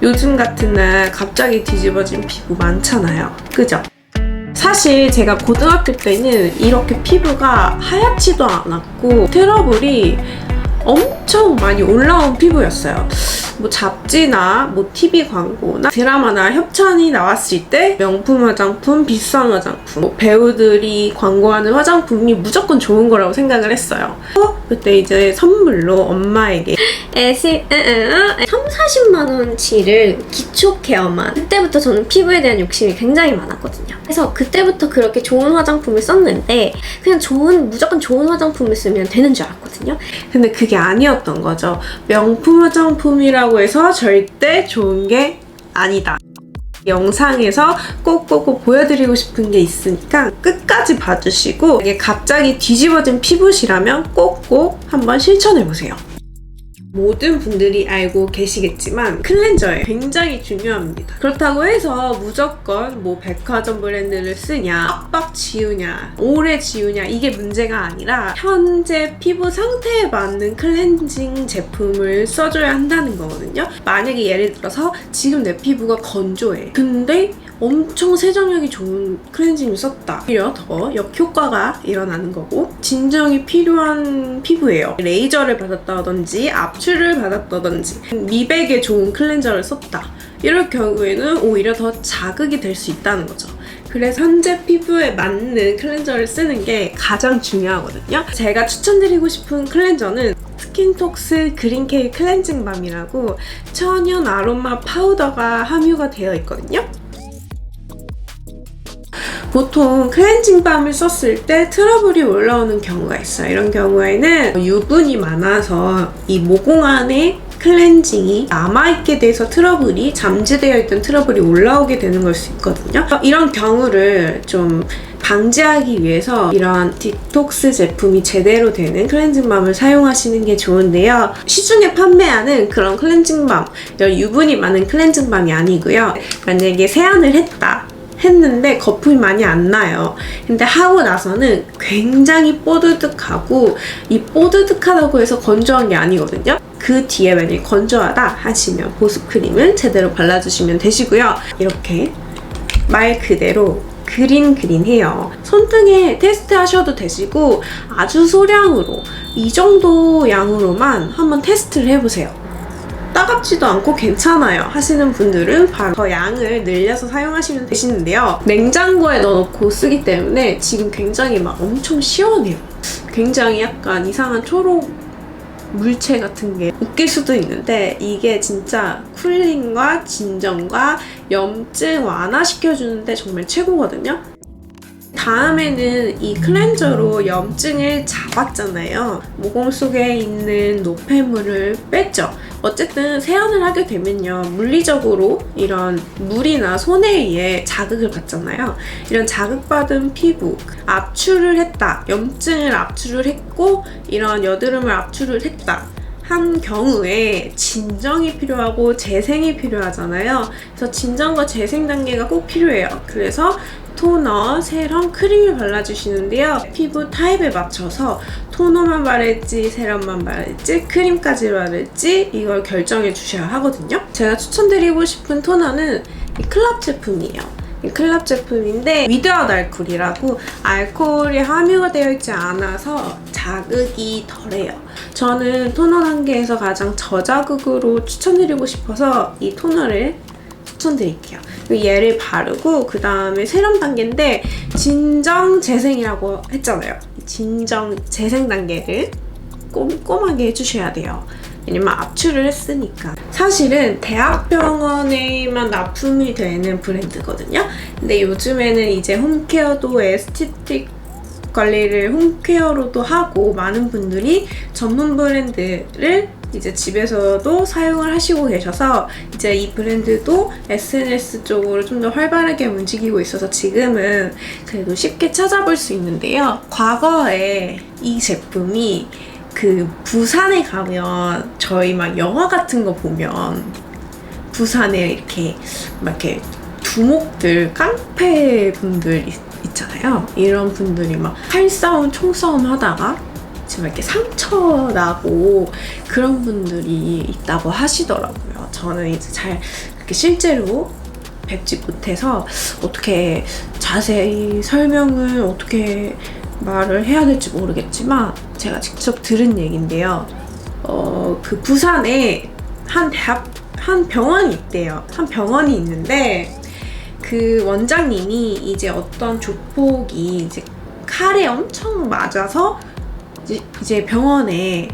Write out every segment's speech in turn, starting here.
요즘 같은 날 갑자기 뒤집어진 피부 많잖아요. 그죠? 사실 제가 고등학교 때는 이렇게 피부가 하얗지도 않았고 트러블이 엄청 많이 올라온 피부였어요. 뭐 잡지나 뭐 TV 광고나 드라마나 협찬이 나왔을 때 명품 화장품, 비싼 화장품, 뭐 배우들이 광고하는 화장품이 무조건 좋은 거라고 생각을 했어요. 그때 이제 선물로 엄마에게 30-40만 원치를 기초 케어만, 그때부터 저는 피부에 대한 욕심이 굉장히 많았거든요. 그래서 그때부터 그렇게 좋은 화장품을 썼는데 그냥 무조건 좋은 화장품을 쓰면 되는 줄 알았거든요. 근데 그게 아니었던 거죠. 명품 화장품이라고 해서 절대 좋은 게 아니다. 영상에서 꼭꼭 보여드리고 싶은 게 있으니까 끝까지 봐주시고, 이게 갑자기 뒤집어진 피부시라면 꼭꼭 한번 실천해보세요. 모든 분들이 알고 계시겠지만 클렌저예요. 굉장히 중요합니다. 그렇다고 해서 무조건 뭐 백화점 브랜드를 쓰냐, 빡빡 지우냐, 오래 지우냐, 이게 문제가 아니라 현재 피부 상태에 맞는 클렌징 제품을 써줘야 한다는 거거든요. 만약에 예를 들어서 지금 내 피부가 건조해. 근데 엄청 세정력이 좋은 클렌징을 썼다. 오히려 더 역효과가 일어나는 거고, 진정이 필요한 피부예요. 레이저를 받았다든지 압출을 받았다든지 미백에 좋은 클렌저를 썼다. 이럴 경우에는 오히려 더 자극이 될 수 있다는 거죠. 그래서 현재 피부에 맞는 클렌저를 쓰는 게 가장 중요하거든요. 제가 추천드리고 싶은 클렌저는 스킨톡스 그린케이 클렌징 밤이라고 천연 아로마 파우더가 함유가 되어 있거든요. 보통 클렌징 밤을 썼을 때 트러블이 올라오는 경우가 있어요. 이런 경우에는 유분이 많아서 이 모공 안에 클렌징이 남아있게 돼서 트러블이, 잠재되어 있던 트러블이 올라오게 되는 걸 수 있거든요. 이런 경우를 좀 방지하기 위해서 이러한 디톡스 제품이 제대로 되는 클렌징 밤을 사용하시는 게 좋은데요. 시중에 판매하는 그런 클렌징 밤, 이런 유분이 많은 클렌징 밤이 아니고요. 만약에 세안을 했는데 거품이 많이 안 나요. 근데 하고 나서는 굉장히 뽀드득하고, 이 뽀드득하다고 해서 건조한 게 아니거든요. 그 뒤에 만약에 건조하다 하시면 보습크림을 제대로 발라주시면 되시고요. 이렇게 말 그대로 그린해요. 손등에 테스트 하셔도 되시고, 아주 소량으로 이 정도 양으로만 한번 테스트를 해보세요. 따갑지도 않고 괜찮아요 하시는 분들은 바로 더 양을 늘려서 사용하시면 되시는데요. 냉장고에 넣어놓고 쓰기 때문에 지금 굉장히 막 엄청 시원해요. 굉장히 약간 이상한 초록 물체 같은 게 웃길 수도 있는데, 이게 진짜 쿨링과 진정과 염증 완화시켜주는데 정말 최고거든요. 다음에는 이 클렌저로 염증을 잡았잖아요. 모공 속에 있는 노폐물을 뺐죠. 어쨌든 세안을 하게 되면요, 물리적으로 이런 물이나 손에 의해 자극을 받잖아요. 이런 자극받은 피부, 압출을 했다, 염증을 압출을 했고 이런 여드름을 압출을 했다 한 경우에 진정이 필요하고 재생이 필요하잖아요. 그래서 진정과 재생 단계가 꼭 필요해요. 그래서 토너, 세럼, 크림을 발라주시는데요. 피부 타입에 맞춰서 토너만 바를지, 세럼만 바를지, 크림까지 바를지 이걸 결정해 주셔야 하거든요. 제가 추천드리고 싶은 토너는 이 클럽 제품이에요. 이 클럽 제품인데 위드아웃 알코올이라고 알코올이 함유가 되어 있지 않아서 자극이 덜해요. 저는 토너 단계에서 가장 저자극으로 추천드리고 싶어서 이 토너를 추천드릴게요. 얘를 바르고 그 다음에 세럼 단계인데 진정 재생이라고 했잖아요. 진정 재생 단계를 꼼꼼하게 해주셔야 돼요. 왜냐면 압출을 했으니까. 사실은 대학병원에만 납품이 되는 브랜드거든요. 근데 요즘에는 이제 홈케어도 에스테틱 관리를 홈케어로도 하고, 많은 분들이 전문 브랜드를 이제 집에서도 사용을 하시고 계셔서 이제 이 브랜드도 SNS 쪽으로 좀 더 활발하게 움직이고 있어서 지금은 그래도 쉽게 찾아볼 수 있는데요. 과거에 이 제품이 그 부산에 가면 저희 막 영화 같은 거 보면 부산에 이렇게 두목들, 깡패 분들 있잖아요. 이런 분들이 막 칼싸움, 총싸움 하다가 지금 이렇게 상처 나고 그런 분들이 있다고 하시더라고요. 저는 이제 잘 이렇게 실제로 뵙지 못해서 어떻게 자세히 설명을 어떻게 말을 해야 될지 모르겠지만 제가 직접 들은 얘기인데요. 그 부산에 한 병원이 있대요. 한 병원이 있는데 그 원장님이 이제 어떤 조폭이 이제 칼에 엄청 맞아서 이제 병원에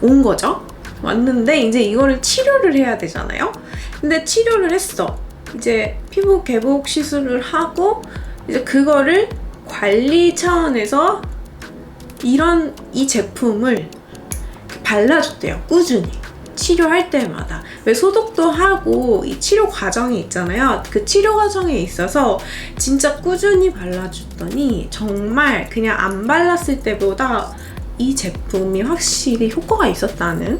온 거죠. 왔는데 이제 이거를 치료를 해야 되잖아요. 근데 치료를 했어. 이제 피부 개복 시술을 하고 이제 그거를 관리 차원에서 이 제품을 발라줬대요. 꾸준히. 치료할 때마다. 왜 소독도 하고 이 치료 과정이 있잖아요. 그 치료 과정에 있어서 진짜 꾸준히 발라줬더니 정말 그냥 안 발랐을 때보다 이 제품이 확실히 효과가 있었다는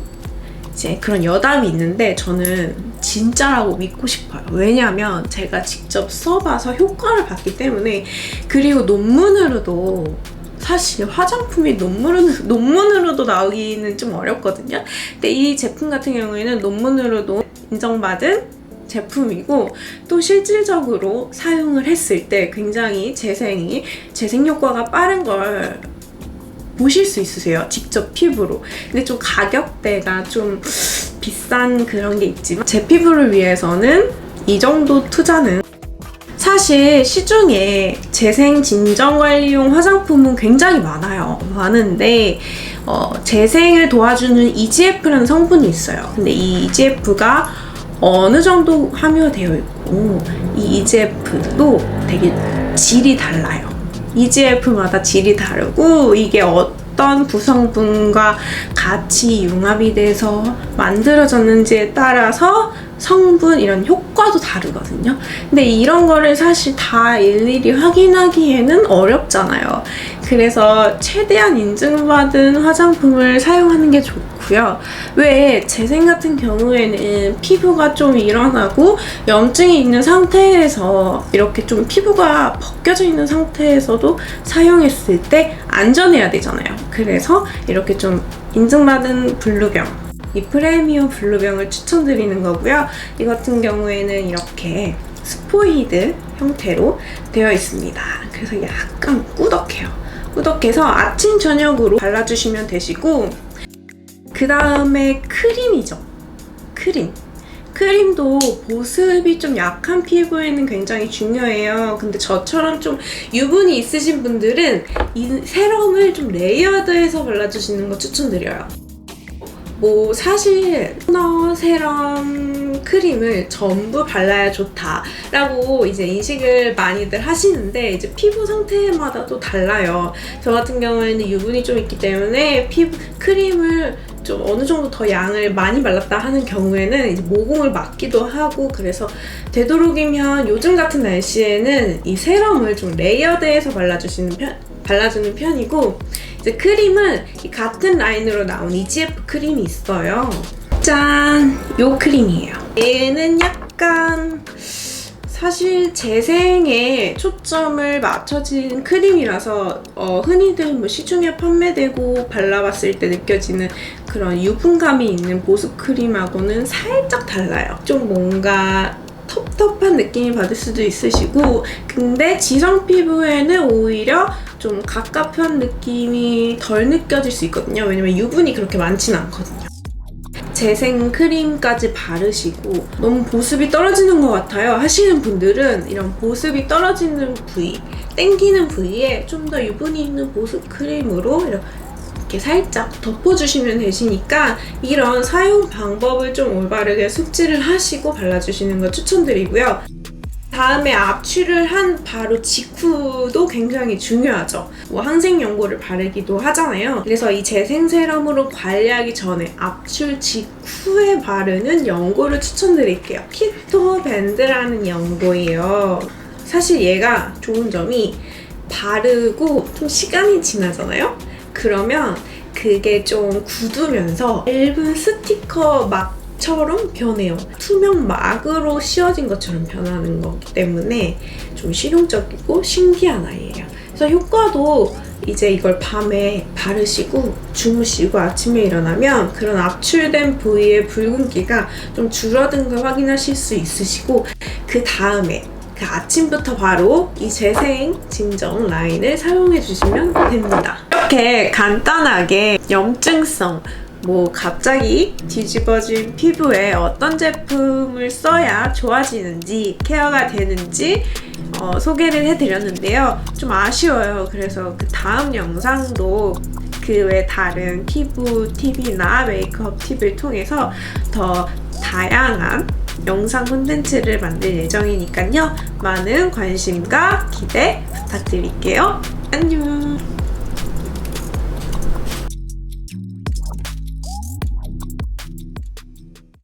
이제 그런 여담이 있는데 저는 진짜라고 믿고 싶어요. 왜냐면 제가 직접 써봐서 효과를 봤기 때문에. 그리고 논문으로도 사실 화장품이 논문으로도 나오기는 좀 어렵거든요. 근데 이 제품 같은 경우에는 논문으로도 인정받은 제품이고 또 실질적으로 사용을 했을 때 굉장히 재생 효과가 빠른 걸 보실 수 있으세요. 직접 피부로. 근데 좀 가격대가 좀 비싼 그런 게 있지만 제 피부를 위해서는 이 정도 투자는 사실 시중에 재생 진정관리용 화장품은 굉장히 많은데 재생을 도와주는 EGF라는 성분이 있어요. 근데 이 EGF가 어느 정도 함유되어 있고 이 EGF도 되게 질이 달라요. EGF마다 질이 다르고 이게 어떤 구성분과 같이 융합이 돼서 만들어졌는지에 따라서 성분 이런 효과도 다르거든요. 근데 이런 거를 사실 다 일일이 확인하기에는 어렵잖아요. 그래서 최대한 인증받은 화장품을 사용하는 게 좋고요. 왜 재생 같은 경우에는 피부가 좀 일어나고 염증이 있는 상태에서 이렇게 좀 피부가 벗겨져 있는 상태에서도 사용했을 때 안전해야 되잖아요. 그래서 이렇게 좀 인증받은 블루병, 이 프리미엄 블루병을 추천드리는 거고요. 이 같은 경우에는 이렇게 스포이드 형태로 되어 있습니다. 그래서 약간 꾸덕해요. 꾸덕해서 아침 저녁으로 발라주시면 되시고, 그 다음에 크림이죠. 크림도 보습이 좀 약한 피부에는 굉장히 중요해요. 근데 저처럼 좀 유분이 있으신 분들은 이 세럼을 좀 레이어드해서 발라주시는 거 추천드려요. 사실 토너, 세럼, 크림을 전부 발라야 좋다라고 이제 인식을 많이들 하시는데 이제 피부 상태마다 또 달라요. 저 같은 경우에는 유분이 좀 있기 때문에 크림을 좀 어느 정도 더 양을 많이 발랐다 하는 경우에는 이제 모공을 막기도 하고, 그래서 되도록이면 요즘 같은 날씨에는 이 세럼을 좀 레이어드해서 발라주는 편이고, 이제 크림은 같은 라인으로 나온 EGF 크림이 있어요. 짠! 요 크림이에요. 얘는 약간 사실 재생에 초점을 맞춰진 크림이라서 흔히들 시중에 판매되고 발라봤을 때 느껴지는 그런 유분감이 있는 보습 크림하고는 살짝 달라요. 좀 뭔가 텁텁한 느낌이 받을 수도 있으시고, 근데 지성 피부에는 오히려 좀 갑갑한 느낌이 덜 느껴질 수 있거든요. 왜냐면 유분이 그렇게 많지는 않거든요. 재생 크림까지 바르시고 너무 보습이 떨어지는 것 같아요 하시는 분들은 이런 보습이 떨어지는 부위, 땡기는 부위에 좀 더 유분이 있는 보습 크림으로 이렇게 살짝 덮어주시면 되시니까 이런 사용 방법을 좀 올바르게 숙지를 하시고 발라주시는 거 추천드리고요. 다음에 압출을 한 바로 직후도 굉장히 중요하죠. 항생 연고를 바르기도 하잖아요. 그래서 이 재생 세럼으로 관리하기 전에 압출 직후에 바르는 연고를 추천드릴게요. 키토 밴드라는 연고예요. 사실 얘가 좋은 점이 바르고 좀 시간이 지나잖아요? 그러면 그게 좀 굳으면서 얇은 스티커 막처럼 변해요. 투명 막으로 씌워진 것처럼 변하는 거기 때문에 좀 실용적이고 신기한 아이예요. 그래서 효과도 이제 이걸 밤에 바르시고 주무시고 아침에 일어나면 그런 압출된 부위의 붉은기가 좀 줄어든 걸 확인하실 수 있으시고, 그 다음에 그 아침부터 바로 이 재생 진정 라인을 사용해 주시면 됩니다. 이렇게 간단하게 염증성, 뭐 갑자기 뒤집어진 피부에 어떤 제품을 써야 좋아지는지, 케어가 되는지 소개를 해드렸는데요. 좀 아쉬워요. 그래서 그 다음 영상도 그 외 다른 피부 팁이나 메이크업 팁을 통해서 더 다양한 영상 콘텐츠를 만들 예정이니까요. 많은 관심과 기대 부탁드릴게요. 안녕!